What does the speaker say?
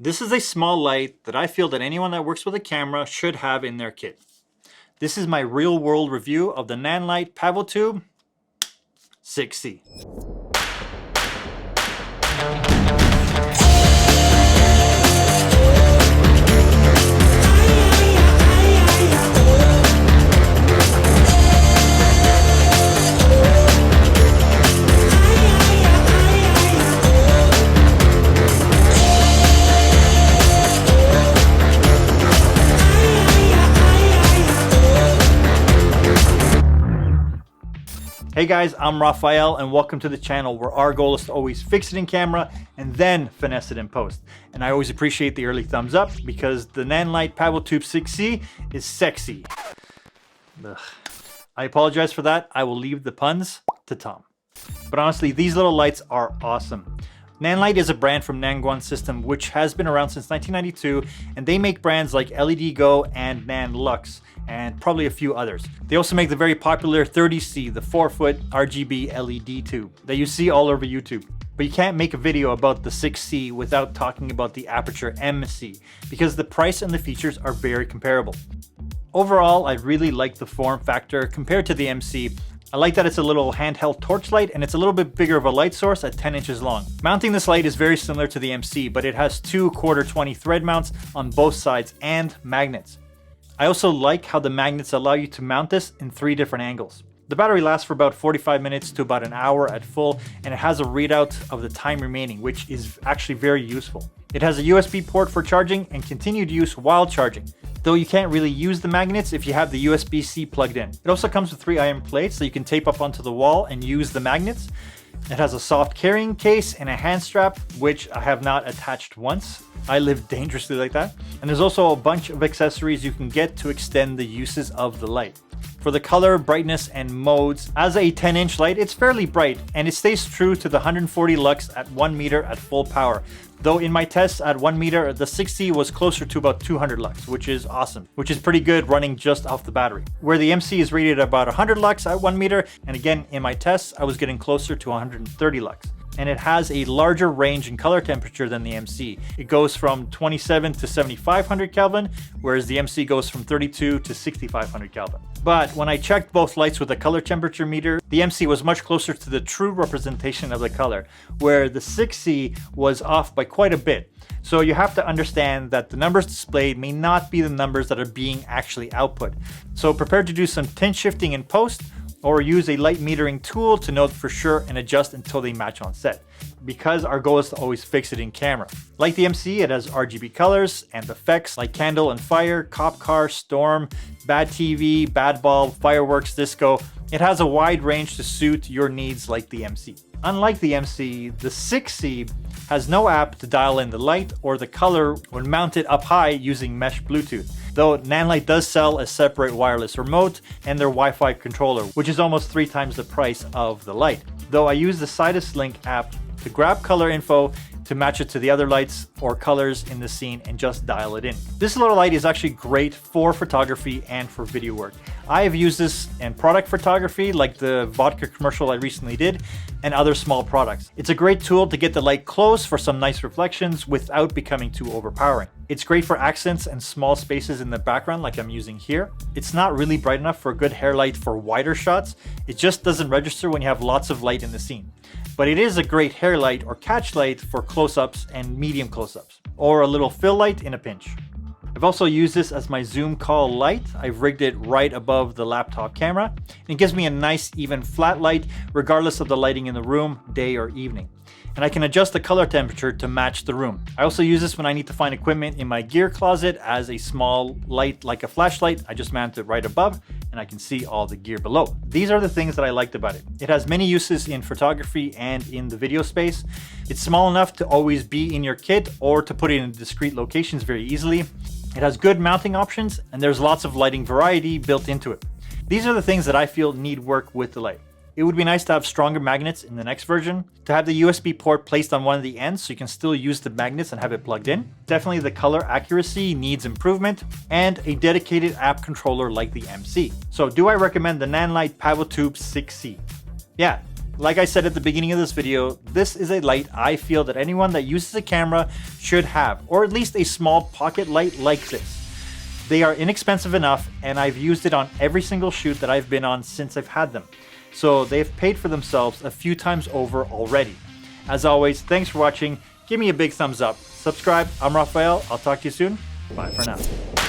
This is a small light that I feel that anyone that works with a camera should have in their kit. This is my real world review of the Nanlite PavoTube 6C. Hey guys, I'm Raphael and welcome to the channel where our goal is to always fix it in camera and then finesse it in post. And I always appreciate the early thumbs up because the Nanlite PavoTube 6C is sexy. Ugh. I apologize for that. I will leave the puns to Tom. But honestly, these little lights are awesome. Nanlite is a brand from NanGuang Systems which has been around since 1992, and they make brands like LED GO and NanLux and probably a few others. They also make the very popular 30C, the 4-foot RGB LED tube that you see all over YouTube. But you can't make a video about the 6C without talking about the Aputure MC because the price and the features are very comparable. Overall, I really like the form factor compared to the MC. I like that it's a little handheld torch light and it's a little bit bigger of a light source at 10 inches long. Mounting this light is very similar to the MC, but it has two 1/4-20 thread mounts on both sides and magnets. I also like how the magnets allow you to mount this in 3 different angles. The battery lasts for about 45 minutes to about an hour at full, and it has a readout of the time remaining, which is actually very useful. It has a USB port for charging and continued use while charging, though you can't really use the magnets if you have the USB-C plugged in. It also comes with 3 iron plates that you can tape up onto the wall and use the magnets. It has a soft carrying case and a hand strap, which I have not attached once. I live dangerously like that. And there's also a bunch of accessories you can get to extend the uses of the light. For the color, brightness, and modes, as a 10-inch light, it's fairly bright and it stays true to the 140 lux at 1 meter at full power. Though in my tests at 1 meter, the 6C was closer to about 200 lux, which is awesome, which is pretty good running just off the battery. Where the MC is rated at about 100 lux at 1 meter, and again, in my tests, I was getting closer to 130 lux. And it has a larger range in color temperature than the MC. It goes from 27 to 7500 Kelvin, whereas the MC goes from 32 to 6500 Kelvin. But when I checked both lights with a color temperature meter, the MC was much closer to the true representation of the color, where the 6C was off by quite a bit. So you have to understand that the numbers displayed may not be the numbers that are being actually output. So prepare to do some tint shifting in post, or use a light metering tool to know for sure and adjust until they match on set, because our goal is to always fix it in camera. Like the MC, it has RGB colors and effects like candle and fire, cop car, storm, bad TV, bad bulb, fireworks, disco. It has a wide range to suit your needs like the MC. Unlike the MC, the 6C has no app to dial in the light or the color when mounted up high using mesh Bluetooth. Though Nanlite does sell a separate wireless remote and their Wi-Fi controller, which is almost 3 times the price of the light. Though I use the Sidus Link app to grab color info to match it to the other lights or colors in the scene and just dial it in. This little light is actually great for photography and for video work. I have used this in product photography like the vodka commercial I recently did and other small products. It's a great tool to get the light close for some nice reflections without becoming too overpowering. It's great for accents and small spaces in the background like I'm using here. It's not really bright enough for a good hair light for wider shots. It just doesn't register when you have lots of light in the scene. But it is a great hair light or catch light for close-ups and medium close-ups, or a little fill light in a pinch. I've also used this as my Zoom call light. I've rigged it right above the laptop camera. And it gives me a nice even flat light regardless of the lighting in the room, day or evening. And I can adjust the color temperature to match the room. I also use this when I need to find equipment in my gear closet as a small light like a flashlight. I just mount it right above and I can see all the gear below. These are the things that I liked about it. It has many uses in photography and in the video space. It's small enough to always be in your kit or to put it in discrete locations very easily. It has good mounting options and there's lots of lighting variety built into it. These are the things that I feel need work with the light. It would be nice to have stronger magnets in the next version, to have the USB port placed on one of the ends so you can still use the magnets and have it plugged in. Definitely the color accuracy needs improvement, and a dedicated app controller like the MC. So do I recommend the Nanlite PavoTube 6C? Yeah, like I said at the beginning of this video, this is a light I feel that anyone that uses a camera should have, or at least a small pocket light like this. They are inexpensive enough, and I've used it on every single shoot that I've been on since I've had them. So they've paid for themselves a few times over already. As always, thanks for watching. Give me a big thumbs up. Subscribe. I'm Raphael. I'll talk to you soon. Bye for now.